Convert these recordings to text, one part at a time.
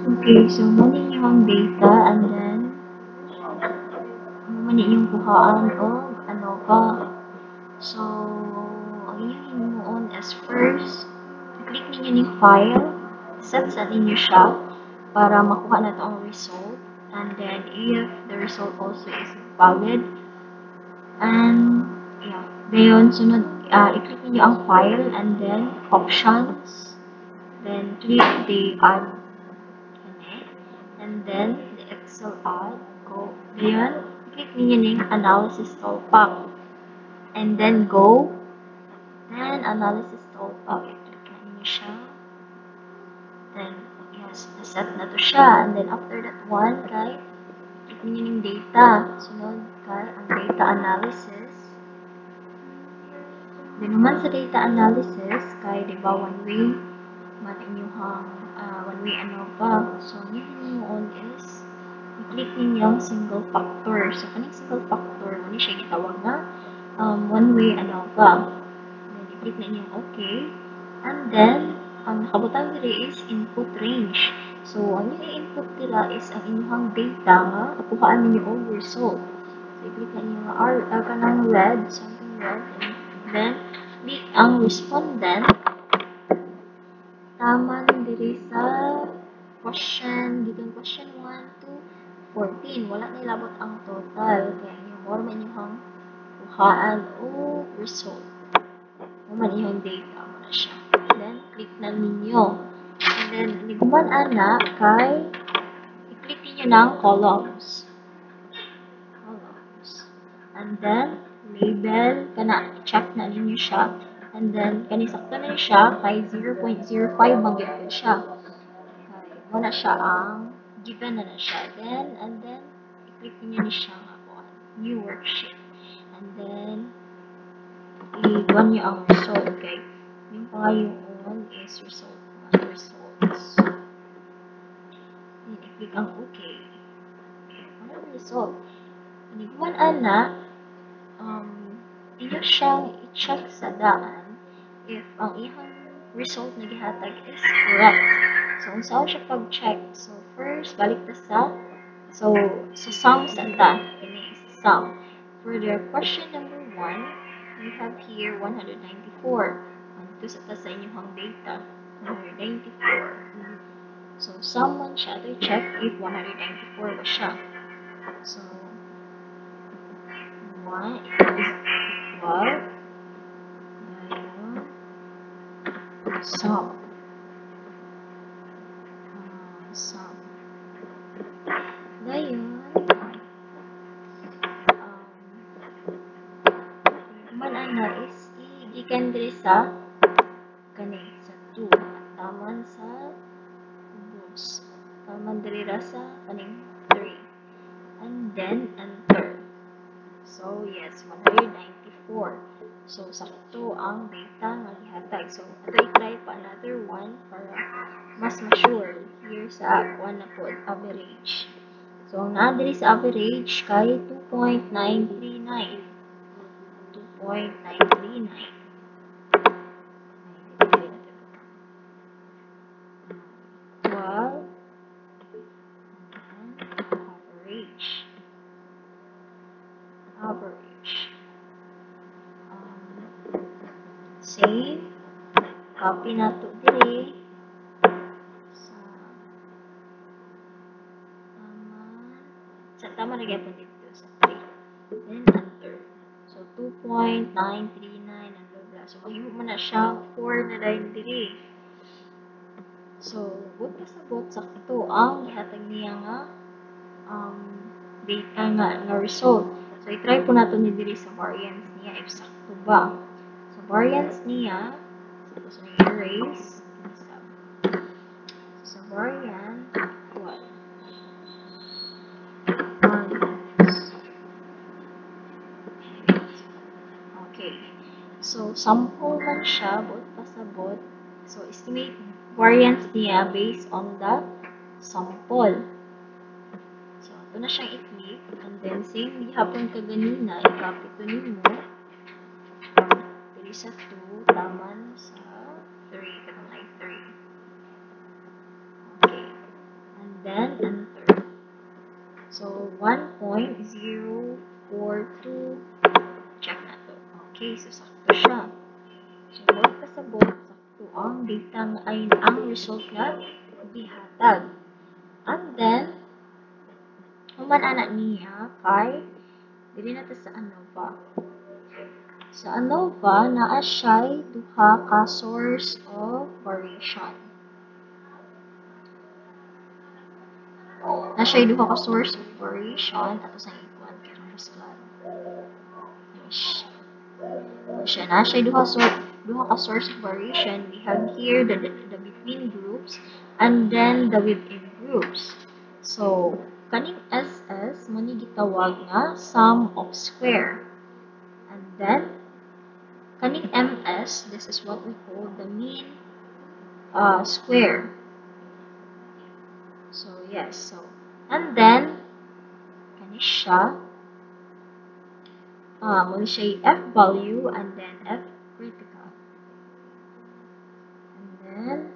Okay, so muna yung data and then muna yung kuhaan o ano pa. So, ang inyong himuon is first, click ninyo ni file, set sa ninyo siya para makuha na ito ang result. And then, if the result also is valid, and yeah, dayon sunod, i-click ninyo ang file and then options, then click the add, and then the Excel add, go, dayon, click ninyo ning analysis toolpath, and then go, then analysis toolpath, i-click na ninyo siya, then yes, naset na to siya, and then after that one, kay click ninyo ning data, sunod kay ang data analysis. Then naman sa data analysis, kay di ba one way man inyong one way ano ba. So yung on is i-click ninyo single factor. So kaning single factor mo ni siya gitawag na one way ano ba. Then i-click ninyo okay. And then ang nakabutang diri is input range. So ang i-input dira is ang inyong data nga kuhaan ninyo og result. So i-click ninyo nga kanang red, something red, and then ang respondent taman diri sa question, gikan question 1 to 14. Wala na ilabot ang total. Kaya yung more man yung kuhaan o result. Human yung data mo na siya. Then, click na ninyo. And then, niguman ana kay i-click ninyo ng columns. And then, label, kana, i-check na ninyo siya. And then, kanisakto na siya, kay 0.05 manggit ko siya. Okay, muna siya ang, given na siya. Then, and then, i-click niyo ni siya nga po, new worksheet. And then, i-1 niyo ang result, okay? Yung pangayon is result, results. Then, i-click ang okay. Ano ang result? Niguman ana, inyo siyang i-check sa daan if ang ihang result na gihatag is correct. So, unsa siya pag-check? So, first, balik ta sa sum sa ta. Ini is sum. For the question number 1, we have here 194. Ito sa ta sa inyong data. 194. So, sum man siya. To check if 194 ba siya. So, 1 is equal sum. Sum. Ngayon, manana is gikan diri sa kani sa 2 at taman sa books. Taman diri ra sa kaning 3. And then enter. So yes, 194. So sakto ang data nga gihatag. So ato i-try pa another one para mas ma-sure here sa one na po average. So ang naa diri sa average kay 2.939. 2.939. 12 average. Save. Copy na to diri. Sa tama na gyapon dito sa 3. Then enter. So 2.939 and blah. So mahimo man na siya 4 na dahil diri. So but pasabot sakto ang gihatag niya nga data nga result. So i-try po nato ni diri sa variance niya if sakto ba. So variance niya so erase sa variance okay. So sample man siya but pasabot. So estimate variance niya based on the sample. So ito na siyang i-click and then same gihapon ka ganina i-copy to nimo diri sa 2 taman sa 3 katong like 3. Okay. And 0.042. Check na to. Okay, so sakto siya. So, bawat pasabot, sakto ang data ay ang result na gihatag. And then, human anak niya kay dili na ta sa ANOVA. Sa ANOVA, naa siya'y duha ka source of variation. Na siya'y duha ka source of variation ato sa ikuan kay mas klaro. Siya na siya'y duha ka source of variation. We have here the between groups and then the within groups. So, kaning SS mo ni gitawag nga sum of square. And then kaning MS, this is what we call the mean square. So, yes. So, and then, kani siya, muna siya F value and then F critical. And then,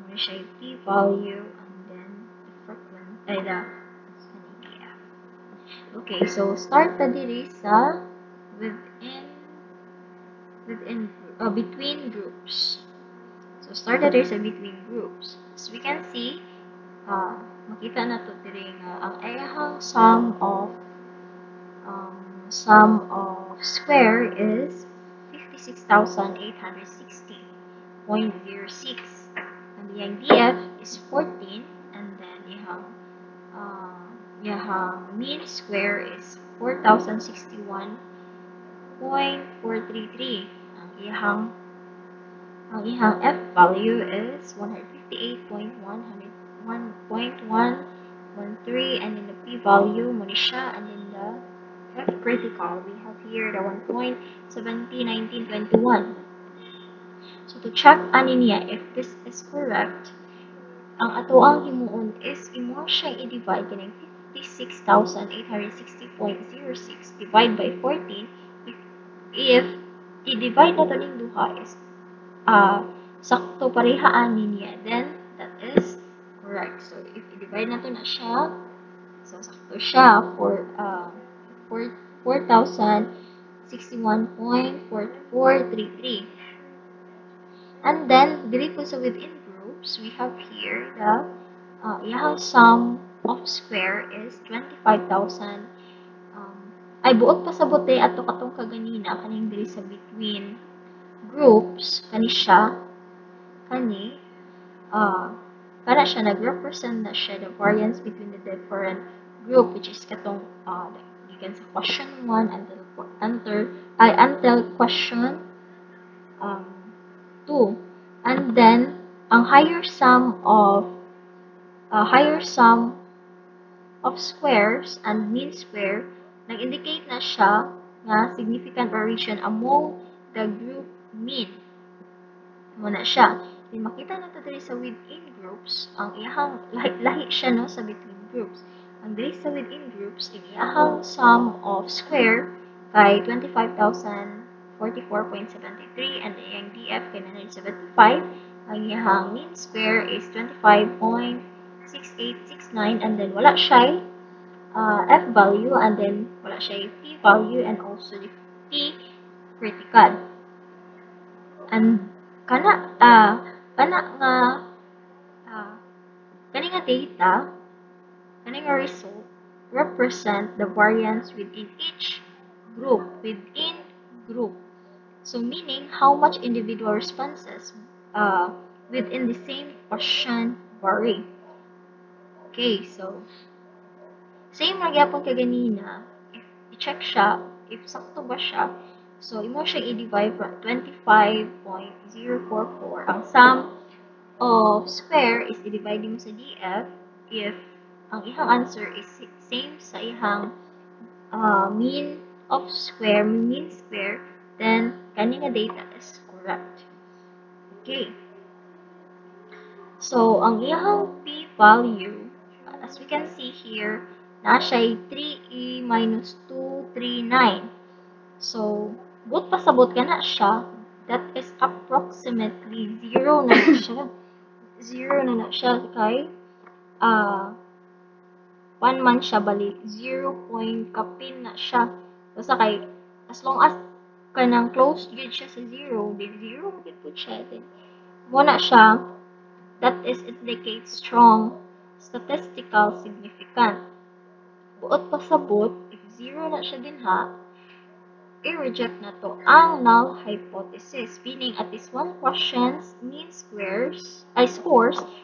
muna siya P value and then the frequency, the F. Okay, so start ta diri sa between groups. So, start na sa between groups. As we can see, makita na to diri nga ang ayahang sum of square is 56,860.06. And the DF is 14, and then yung mean square is 4,061.433. Ang ihang F value is 158.101.113, and then the P value mo ni siya, and then the F critical, we have here the 1.701921. So to check ani niya if this is correct, ang ato ang himuon is imo siya i-divide kining 56,860.06 divide by 14. If i-divide na to ning duha is sakto parehaan niya, then that is correct. So if i-divide na to na siya, so sakto siya for 4,061.4433. And then diri po sa within groups, we have here the iyang sum of square is 25,000. Ay buot pa sa bote ato katong kaganina kaning diri sa between groups kani siya kana siya nag-represent na siya the variance between the different group, which is katong gikan sa question 1 until question 2. And then ang higher sum of squares and mean square nag-indicate na siya nga significant variation among the group mean. Muna siya. Then, makita na ito diri sa within groups, ang iyahang, lahi siya no, sa between groups. Ang diri sa within groups, ang iyahang sum of square kay 25,044.73 and iyang DF kay 975. Ang iyahang mean square is 25.6869 and then wala siya F value and then wala siya P value and also the P critical. And kani nga data, kani nga result represent the variance within each group, So meaning how much individual responses within the same question vary. Okay, so same ra gyapon kay ganina, if i-check siya, if sakto ba siya, so imo siya i-divide from 25.044. Ang sum of square is i-divide mo sa DF if ang ihang answer is same sa ihang mean square, then kani nga data is correct. Okay. So, ang iyang P value, as we can see here, na siya 3e minus 239. So, but pasabot ka na siya, that is approximately 0 na na siya. 0 na na siya kay pan man siya bali 0 point kapin na siya. Basta kay as long as kanang close gud siya sa 0, di 0 gud po siya. Then mo na siya, that is indicates strong statistical significance. Buot pasabot, if 0 na siya din ha, i-reject na to ang null hypothesis, meaning at least one question's mean scores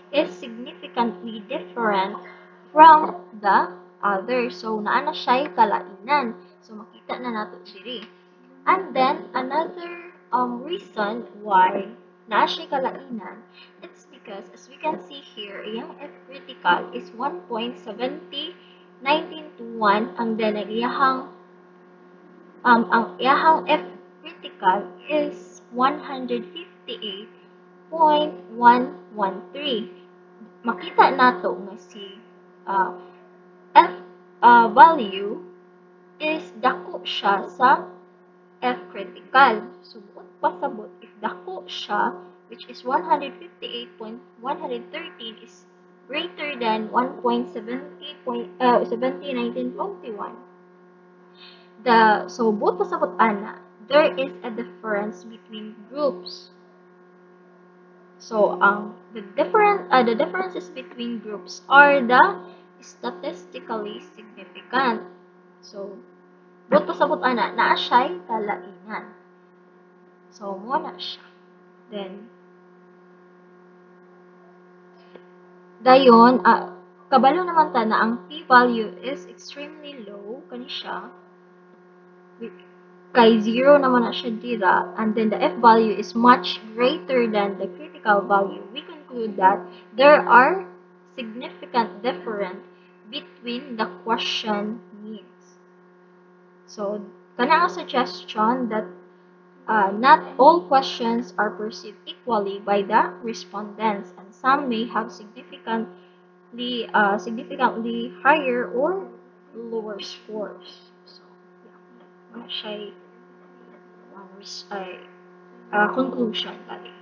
is significantly different from the other. So, naa na siya'y kalainan. So, makita na nato diri. And then, another reason why naa siya'y kalainan, it's because, as we can see here, iyang F critical is 1.7019 to 1, and then ang iyahang F critical is 158.113. Makita nato nga si F value is dako siya sa F critical. So, buot pasabot, if dako siya, which is 158.113 is greater than 1.7019.21. So buot pasabot ana, there is a difference between groups. So the differences between groups are the statistically significant. So buot pasabot ana, naa siya'y kalainan. So mo na siya. Then dayon kabalo naman ta na ang p-value is extremely low kani siya. Kay 0 naman na siya dira, and then the F value is much greater than the critical value, we conclude that there are significant difference between the question means. So, kana ang suggestion that not all questions are perceived equally by the respondents, and some may have significantly higher or lower scores. So, yeah, siya conclusion bali.